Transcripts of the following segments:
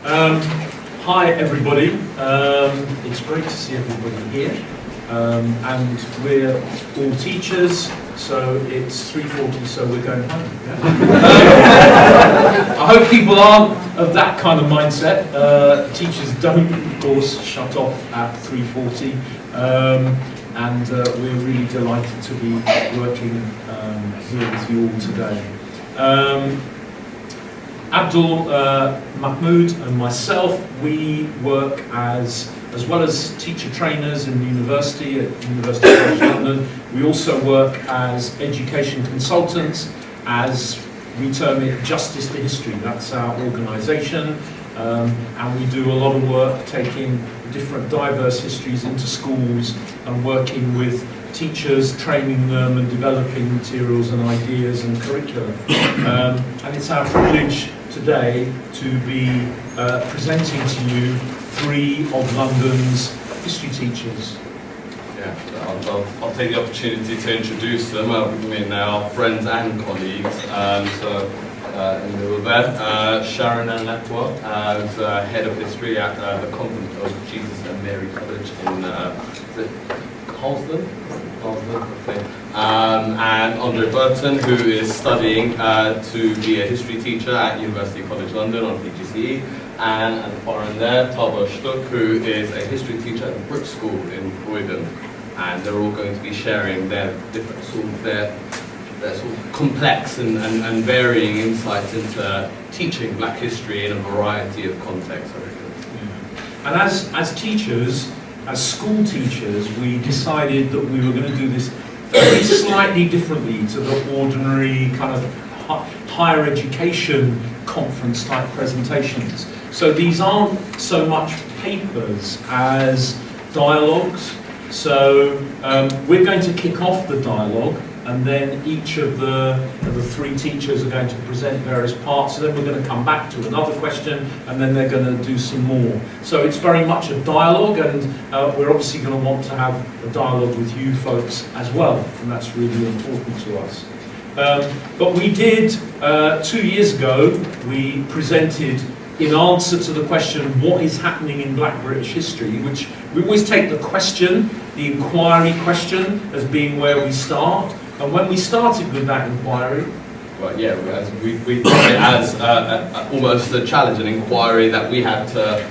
Hi everybody, it's great to see everybody here, and we're all teachers, so it's 3:40, so we're going home. Yeah? I hope people aren't of that kind of mindset. Teachers don't, of course, shut off at 3:40, and we're really delighted to be working here with you all today. Abdul, Mohamud and myself, we work as well as teacher trainers in university at University College London. We also work as education consultants, as we term it Justice to History. That's our organisation, and we do a lot of work taking different diverse histories into schools and working with teachers, training them and developing materials and ideas and curriculum. And it's our privilege today to be presenting to you three of London's history teachers. Yeah, I'll take the opportunity to introduce them. I mean, our friends and colleagues. In the middle there, Sharon Aninakwa, who's head of history at the Convent of Jesus and Mary College in Harlesden, okay. And Andre Burton, who is studying to be a history teacher at University College London on PGCE, and at the far end there, Abdul, who is a history teacher at the Brit School in Whitburn, and they're all going to be sharing their different sort of their sort of complex and varying insights into teaching Black history in a variety of contexts. Yeah. And as teachers, as school teachers, we decided that we were going to do this very slightly differently to the ordinary kind of higher education conference type presentations. So these aren't so much papers as dialogues. So we're going to kick off the dialogue, and then each of the three teachers are going to present various parts, and then we're going to come back to another question, and then they're going to do some more. So it's very much a dialogue, and we're obviously going to want to have a dialogue with you folks as well, and that's really important to us. But we did, 2 years ago, we presented in answer to the question, what is happening in Black British history, which we always take the question, the inquiry question, as being where we start. And when we started with that inquiry, well, yeah, we took it as almost a challenge, an inquiry that we had to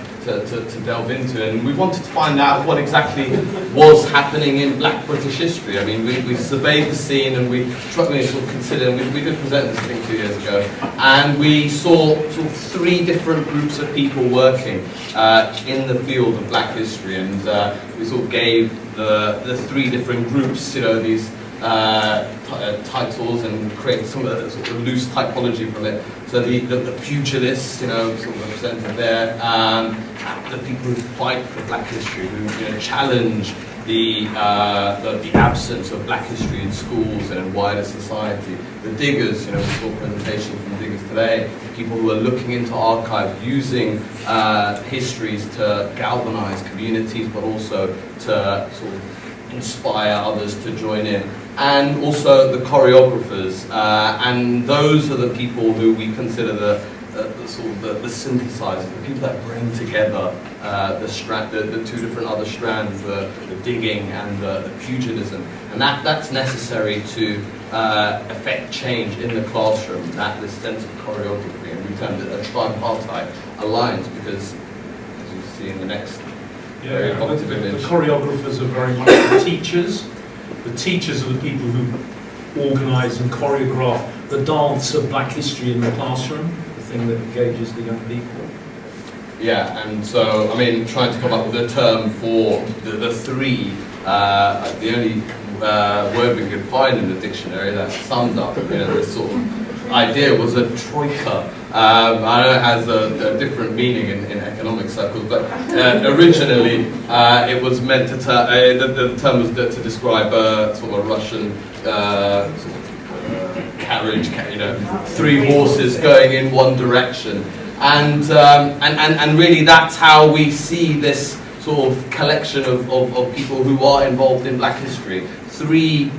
delve into, and we wanted to find out what exactly was happening in Black British history. I mean, we surveyed the scene, and we sort of considered, we did present this thing 2 years ago, and we saw sort of three different groups of people working in the field of Black history, and we sort of gave the three different groups, you know, these titles, and create some of the sort of loose typology from it. So the pugilists, you know, sort of represented there, the people who fight for Black history, who, you know, challenge the absence of Black history in schools and in wider society. The diggers, you know, we saw a presentation from diggers today, people who are looking into archives, using histories to galvanise communities, but also to sort of inspire others to join in. And also the choreographers, and those are the people who we consider the synthesizers, the people that bring together the two different other strands, the digging and the pugilism, and that's necessary to affect change in the classroom. That this sense of choreography, and we termed it a tripartite alliance, because as you see in the next very evocative image, the choreographers are very much the teachers. The teachers are the people who organise and choreograph the dance of Black history in the classroom, the thing that engages the young people. Yeah, and so, I mean, trying to come up with a term for the three, the only word we could find in the dictionary that summed up, you know, this sort of idea was a troika. I know it has a different meaning in economic circles, but originally it was meant to the term was to describe a sort of Russian sort of carriage, you know, three horses going in one direction, and really that's how we see this sort of collection of people who are involved in Black history. Three,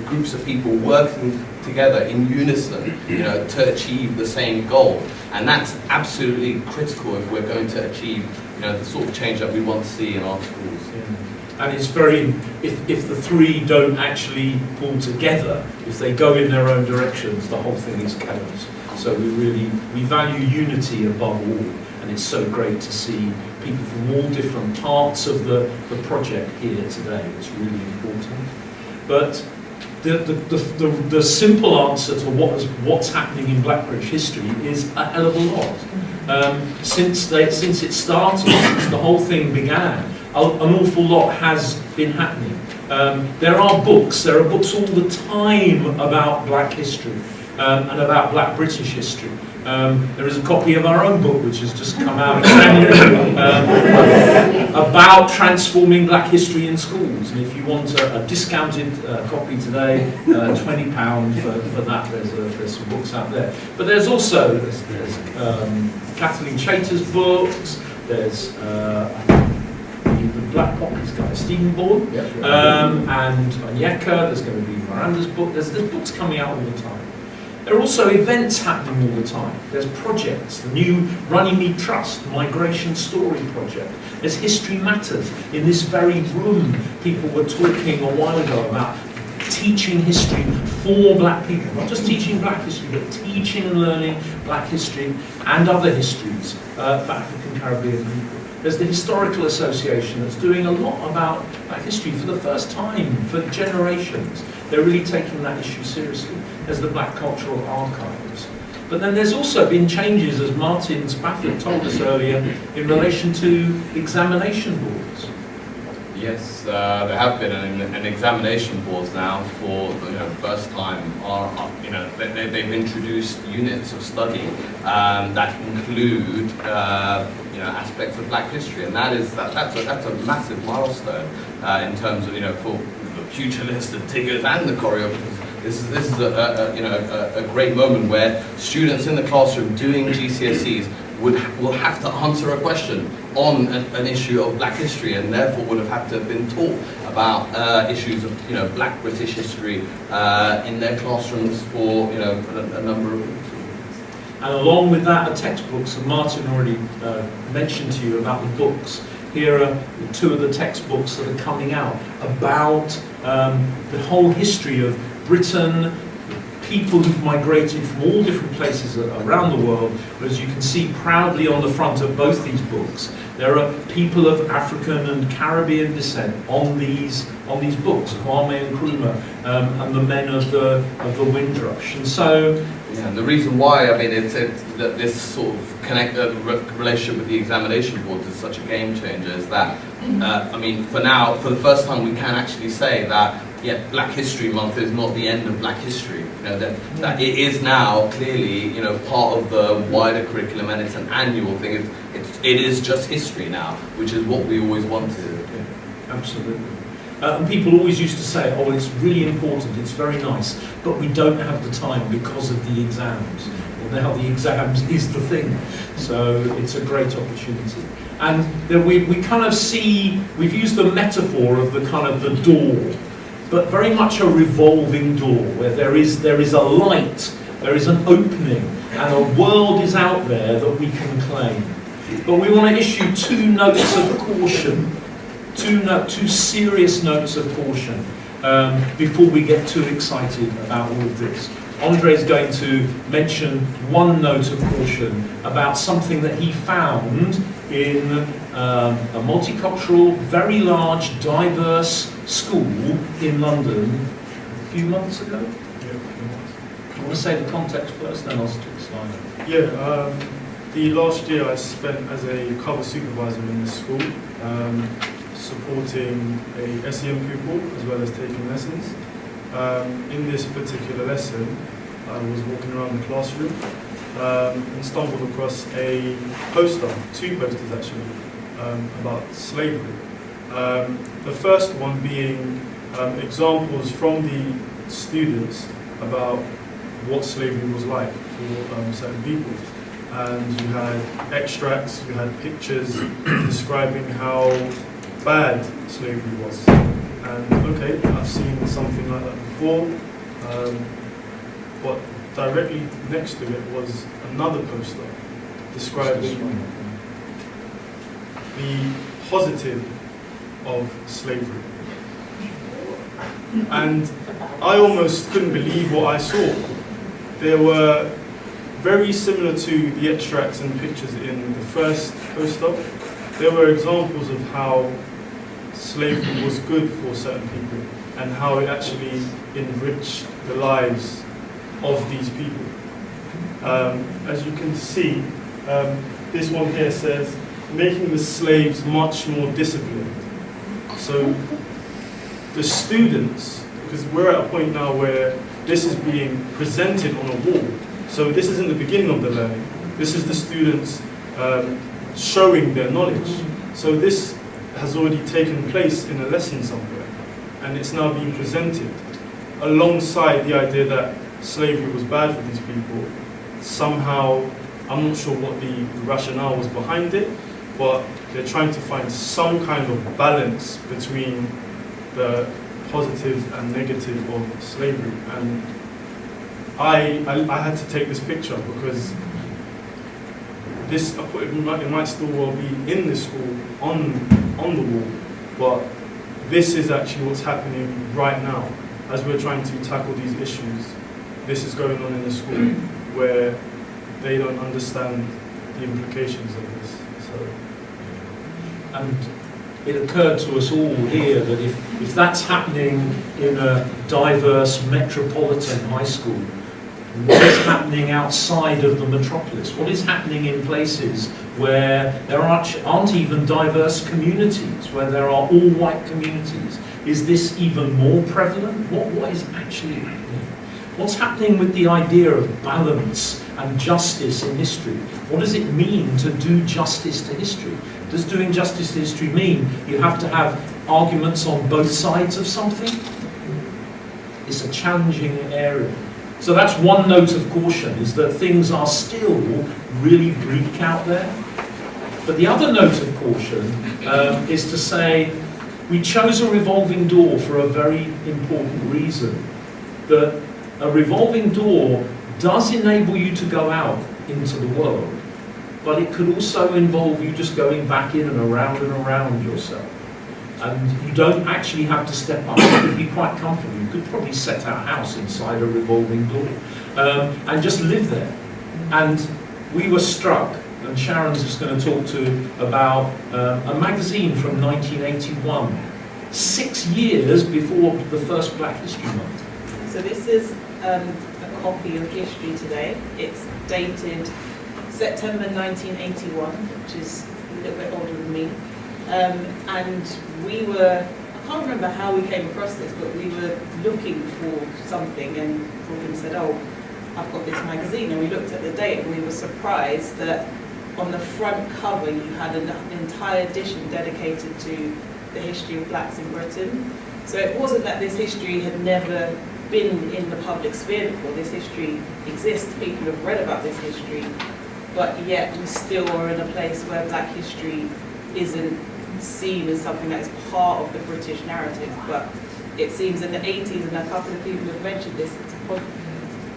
groups of people working together in unison, to achieve the same goal. And that's absolutely critical if we're going to achieve, the sort of change that we want to see in our schools. Yeah. And it's very, if the three don't actually pull together, if they go in their own directions, the whole thing is chaos. So we value unity above all, and it's so great to see people from all different parts of the project here today. It's really important. But the simple answer to what's happening in Black British history is a hell of a lot. Since it started, since the whole thing began, an awful lot has been happening. There are books all the time about Black history and about Black British history. There is a copy of our own book which has just come out in January about transforming Black history in schools. And if you want a discounted copy today, £20 for that. There's some books out there. But there's also Kathleen Chater's books. There's the Black Pockets guy, Stephen Bourne, and Onyeka. There's going to be Miranda's book. There's books coming out all the time. There are also events happening all the time. There's projects, the new Runnymede Trust, Migration Story project. There's History Matters. In this very room, people were talking a while ago about teaching history for Black people. Not just teaching Black history, but teaching and learning Black history and other histories for African Caribbean people. There's the Historical Association that's doing a lot about Black history for the first time, for generations. They're really taking that issue seriously. There's the Black Cultural Archives. But then there's also been changes, as Martin Spafford told us earlier, in relation to examination boards. Yes, there have been an examination boards now for the first time. They've introduced units of study that include aspects of Black history, and that's a massive milestone in terms of for the pugilists, the diggers, and the choreographers. This is a great moment where students in the classroom doing GCSEs will have to answer a question on an issue of Black history, and therefore would have had to have been taught about issues of Black British history in their classrooms for a number of weeks. And along with that, are textbooks, and Martin already mentioned to you about the books. Here are two of the textbooks that are coming out about the whole history of Britain, people who've migrated from all different places around the world. But as you can see proudly on the front of both these books, there are people of African and Caribbean descent on these books, Kwame and Nkrumah, and the men of the Windrush. And so, yeah, and the reason why, it's that this sort of relationship with the examination boards is such a game changer is that, for the first time we can actually say that, Black History Month is not the end of Black history. That it is now clearly, part of the wider curriculum, and it's an annual thing. It is just history now, which is what we always wanted. Yeah, absolutely. And people always used to say, oh, it's really important, it's very nice, but we don't have the time because of the exams. Well, now the exams is the thing. So it's a great opportunity. And then we kind of see, we've used the metaphor of the kind of the door, but very much a revolving door where there is a light, there is an opening, and a world is out there that we can claim. But we want to issue two notes of caution, two serious notes of caution before we get too excited about all of this. Andre is going to mention one note of caution about something that he found in a multicultural, very large, diverse school in London a few months ago. Yeah, I want to say the context first, then I'll explain. yeah. The last year I spent as a cover supervisor in this school, supporting a SEM pupil as well as taking lessons. In this particular lesson, I was walking around the classroom and stumbled across a poster, two posters actually, about slavery. The first one being examples from the students about what slavery was like for certain people. and you had extracts, you had pictures describing how bad slavery was. And okay, I've seen something like that before, but directly next to it was another poster describing the positive of slavery. And I almost couldn't believe what I saw. There were very similar to the extracts and pictures in the first poster. There were examples of how slavery was good for certain people and how it actually enriched the lives of these people. As you can see, this one here says, making the slaves much more disciplined. So the students, because we're at a point now where this is being presented on a wall. So this isn't the beginning of the learning. This is the students showing their knowledge. So this has already taken place in a lesson somewhere, and it's now being presented alongside the idea that slavery was bad for these people. Somehow, I'm not sure what the rationale was behind it, but they're trying to find some kind of balance between the positive and negative of slavery. And I had to take this picture because this, it might still well be in the school on the wall, but this is actually what's happening right now as we're trying to tackle these issues. This is going on in the school where they don't understand the implications of this. So, and it occurred to us all here that if that's happening in a diverse metropolitan high school, what is happening outside of the metropolis? What is happening in places where there aren't even diverse communities, where there are all white communities? Is this even more prevalent? What is actually happening? What's happening with the idea of balance and justice in history? What does it mean to do justice to history? Does doing justice to history mean you have to have arguments on both sides of something? It's a challenging area. So that's one note of caution, is that things are still really bleak out there. But the other note of caution is to say we chose a revolving door for a very important reason. That a revolving door does enable you to go out into the world, but it could also involve you just going back in and around yourself. And you don't actually have to step up. It could be quite comfortable. You could probably set out a house inside a revolving door and just live there. And we were struck, and Sharon's just going to talk about a magazine from 1981, 6 years before the first Black History Month. So this is a copy of History Today. It's dated September 1981, which is a little bit older than me. And we were, I can't remember how we came across this, but we were looking for something and Robin said, oh, I've got this magazine. And we looked at the date and we were surprised that on the front cover you had an entire edition dedicated to the history of blacks in Britain. So it wasn't that this history had never been in the public sphere before. This history exists, people have read about this history, but yet we still are in a place where black history isn't seen as something that is part of the British narrative. But it seems in the 80s, and a couple of people have mentioned this, it's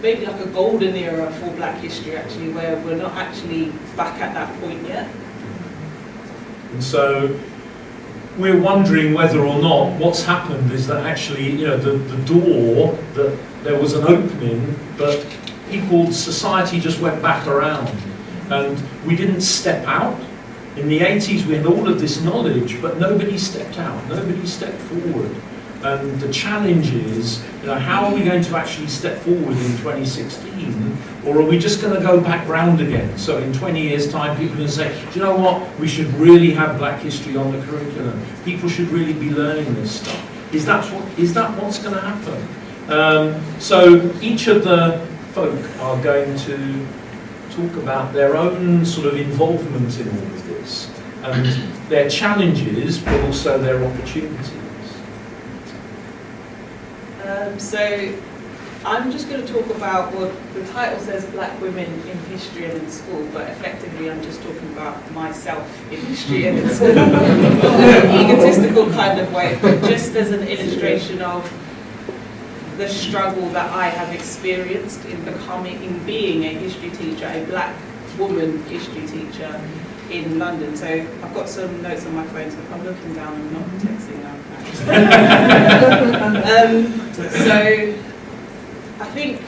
maybe like a golden era for black history actually, where we're not actually back at that point yet. And so we're wondering whether or not what's happened is that actually, you know, the door, that there was an opening, but society just went back around. And we didn't step out. In the 80s, we had all of this knowledge, but nobody stepped out, nobody stepped forward. And the challenge is, you know, how are we going to actually step forward in 2016, or are we just going to go back round again? So in 20 years' time, people are going to say, do you know what, we should really have black history on the curriculum. People should really be learning this stuff. Is that what's going to happen? So each of the folk are going to talk about their own sort of involvement in all of this, and their challenges, but also their opportunities. So I'm just going to talk about, well, the title says Black Women in History and in School, but effectively I'm just talking about myself in history and in school. Not in an egotistical kind of way, but just as an illustration of the struggle that I have experienced in being a history teacher, a black woman history teacher in London. So I've got some notes on my phone, so if I'm looking down and not texting, so I think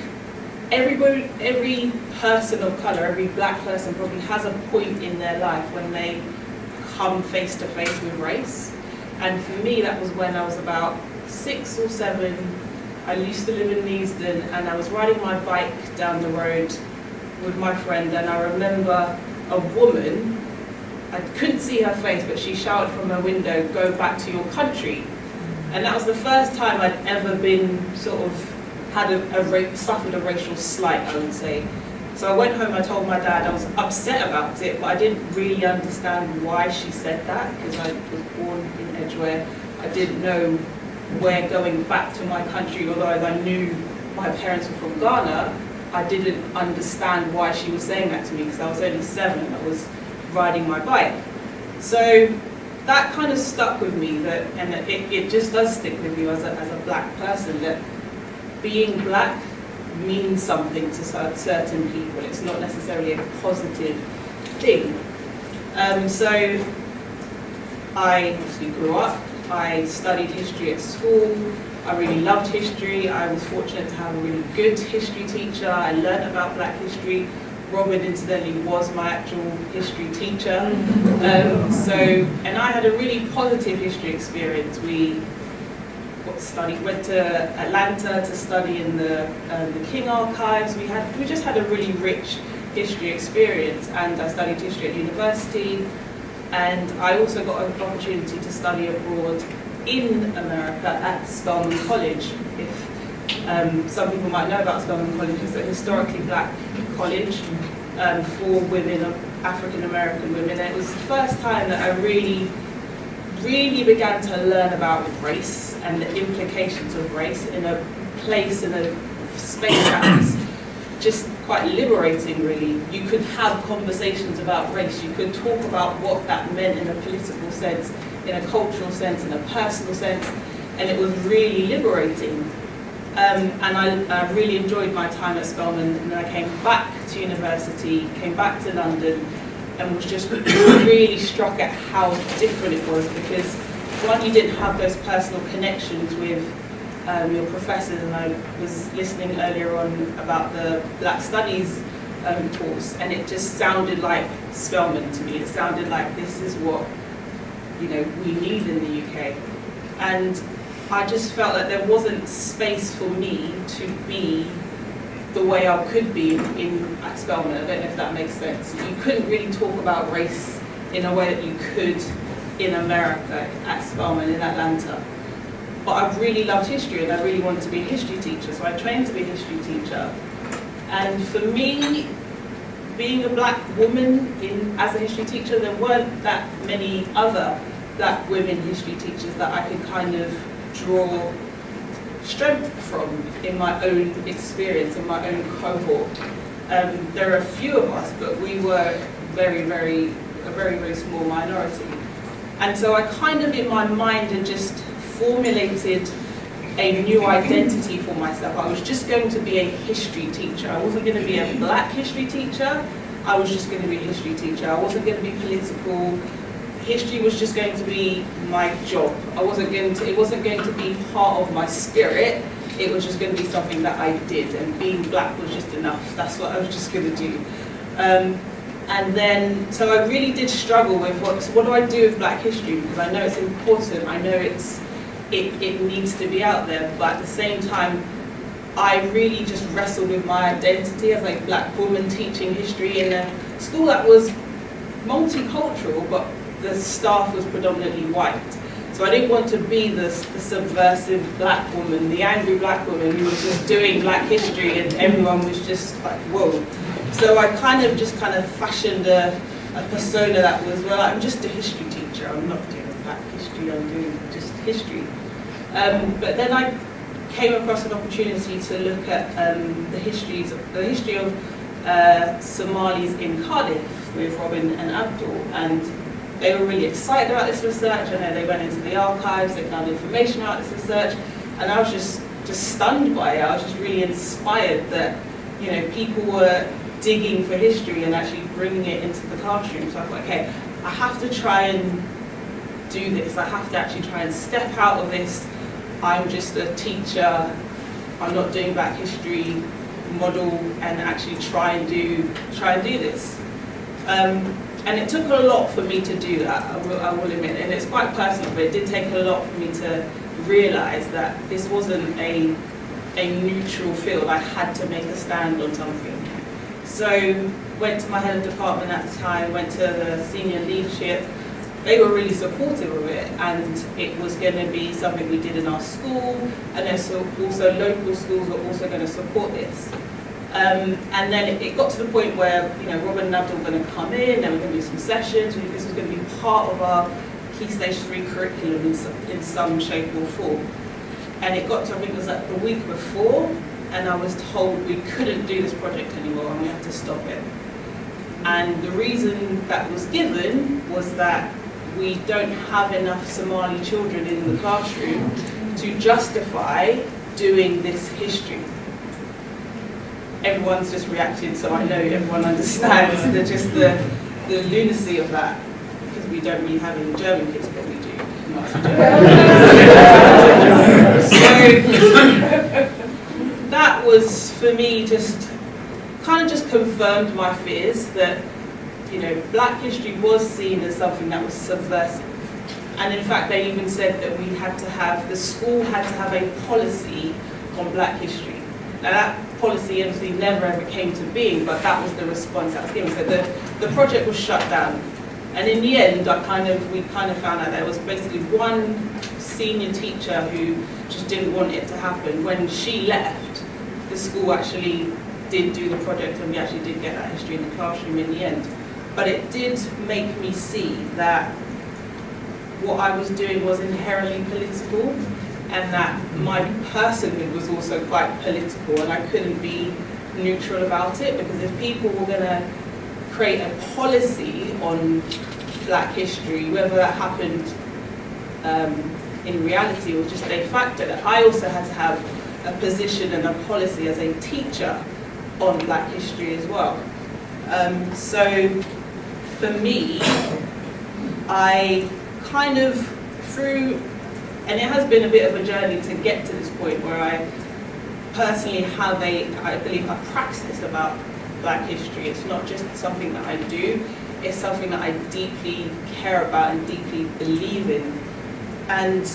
every person of colour, every black person probably has a point in their life when they come face to face with race. And for me, that was when I was about 6 or 7. I used to live in Harlesden, and I was riding my bike down the road with my friend, and I remember a woman, I couldn't see her face, but she shouted from her window, "Go back to your country." And that was the first time I'd ever been sort of suffered a racial slight, I would say. So I went home, I told my dad, I was upset about it, but I didn't really understand why she said that, because I was born in Edgware. I didn't know where going back to my country, although I knew my parents were from Ghana, I didn't understand why she was saying that to me, because I was only 7 and I was riding my bike. So that kind of stuck with me, and it just does stick with you as a black person, that being black means something to certain people. It's not necessarily a positive thing. So I obviously grew up, I studied history at school, I really loved history, I was fortunate to have a really good history teacher, I learned about black history. Robin, incidentally, was my actual history teacher. And I had a really positive history experience. We went to Atlanta to study in the King Archives. We just had a really rich history experience, and I studied history at university, and I also got an opportunity to study abroad in America at Spelman College. If some people might know about Spelman College, it's a historically black college for women, African American women. And it was the first time that I really began to learn about race and the implications of race in a place, in a space that was just quite liberating, really. You could have conversations about race, you could talk about what that meant in a political sense, in a cultural sense, in a personal sense, and it was really liberating. And I really enjoyed my time at Spelman, and then I came back to university, came back to London, and was just really struck at how different it was, because one, you didn't have those personal connections with your professors, and I was listening earlier on about the Black Studies course, and it just sounded like Spelman to me. It sounded like this is what we need in the UK, and I just felt that there wasn't space for me to be the way I could be at Spelman. I don't know if that makes sense. You couldn't really talk about race in a way that you could in America at Spelman in Atlanta. But I really loved history, and I really wanted to be a history teacher, so I trained to be a history teacher. And for me, being a black woman as a history teacher, there weren't that many other black women history teachers that I could kind of draw strength from in my own experience, in my own cohort. There are a few of us, but we were a very, very small minority. And so I kind of, in my mind, had just formulated a new identity for myself. I was just going to be a history teacher. I wasn't going to be a black history teacher. I was just going to be a history teacher. I wasn't going to be political. History was just going to be my job. It wasn't going to be part of my spirit. It was just going to be something that I did, and being black was just enough. That's what I was just going to do. And then, so I really did struggle with what do I do with black history, because I know it's important. I know it needs to be out there, but at the same time, I really just wrestled with my identity as a black woman teaching history in a school that was multicultural, but the staff was predominantly white. So I didn't want to be the subversive black woman, the angry black woman who was just doing black history and everyone was just like, whoa. So I kind of fashioned a persona that was, well, I'm just a history teacher, I'm not doing black history, I'm doing just history. But then I came across an opportunity to look at the history of Somalis in Cardiff with Robin and Abdul, and they were really excited about this research. I know they went into the archives, they found information about this research, and I was just stunned by it. I was just really inspired that, you know, people were digging for history and actually bringing it into the classroom. So I thought, okay, I have to try and do this. I have to actually try and step out of this, I'm just a teacher, I'm not doing Black history model, and actually try and do this. And it took a lot for me to do that, I will admit, and it's quite personal, but it did take a lot for me to realise that this wasn't a neutral field. I had to make a stand on something. So went to my head of department at the time, went to the senior leadership. They were really supportive of it, and it was going to be something we did in our school, and then also local schools were also going to support this. And then it got to the point where, you know, Robin and Abdul were going to come in, and we were going to do some sessions. This was going to be part of our Key Stage 3 curriculum in some shape or form. And it got to, I think it was like the week before, and I was told we couldn't do this project anymore and we had to stop it. And the reason that was given was that we don't have enough Somali children in the classroom to justify doing this history. Everyone's just reacted, so I know everyone understands the lunacy of that, because we don't really have any German kids, but we do. So that was, for me, just confirmed my fears that, you know, Black history was seen as something that was subversive. And in fact, they even said that the school had to have a policy on Black history. Now that policy obviously never ever came to being, but that was the response that was given. So the project was shut down. And in the end, we kind of found out there was basically one senior teacher who just didn't want it to happen. When she left, the school actually did do the project, and we actually did get that history in the classroom in the end. But it did make me see that what I was doing was inherently political, and that my personhood was also quite political, and I couldn't be neutral about it, because if people were going to create a policy on Black history, whether that happened in reality or just de facto, I also had to have a position and a policy as a teacher on Black history as well. So for me, I kind of and it has been a bit of a journey to get to this point where I personally have I believe, a praxis about Black history. It's not just something that I do, it's something that I deeply care about and deeply believe in. And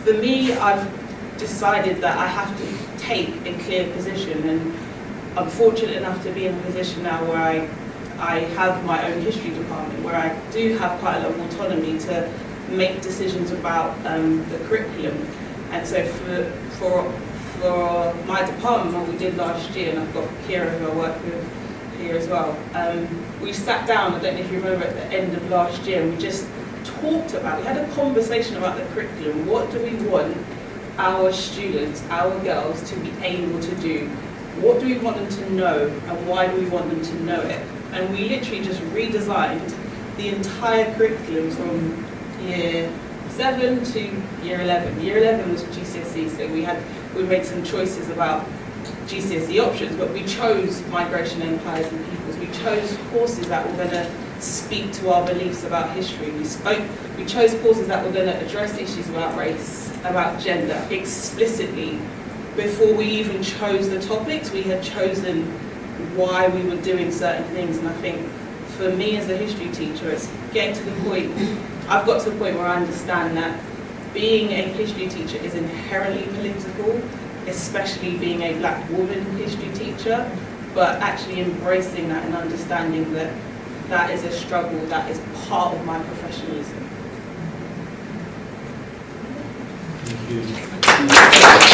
for me, I've decided that I have to take a clear position, and I'm fortunate enough to be in a position now where I have my own history department, where I do have quite a lot of autonomy to make decisions about the curriculum. And so for my department, what we did last year, and I've got Kira who I work with here as well, we sat down, I don't know if you remember, at the end of last year, and we just talked about, we had a conversation about the curriculum. What do we want our students, our girls, to be able to do? What do we want them to know, and why do we want them to know it? And we literally just redesigned the entire curriculum from year 7 to year 11. Year 11 was GCSE, so we made some choices about GCSE options, but we chose migration, empires and peoples. We chose courses that were going to speak to our beliefs about history. We chose courses that were going to address issues about race, about gender, explicitly. Before we even chose the topics, we had chosen why we were doing certain things. And I think for me as a history teacher, it's getting to the point, I've got to the point where I understand that being a history teacher is inherently political, especially being a Black woman history teacher, but actually embracing that and understanding that that is a struggle, that is part of my professionalism. Thank you.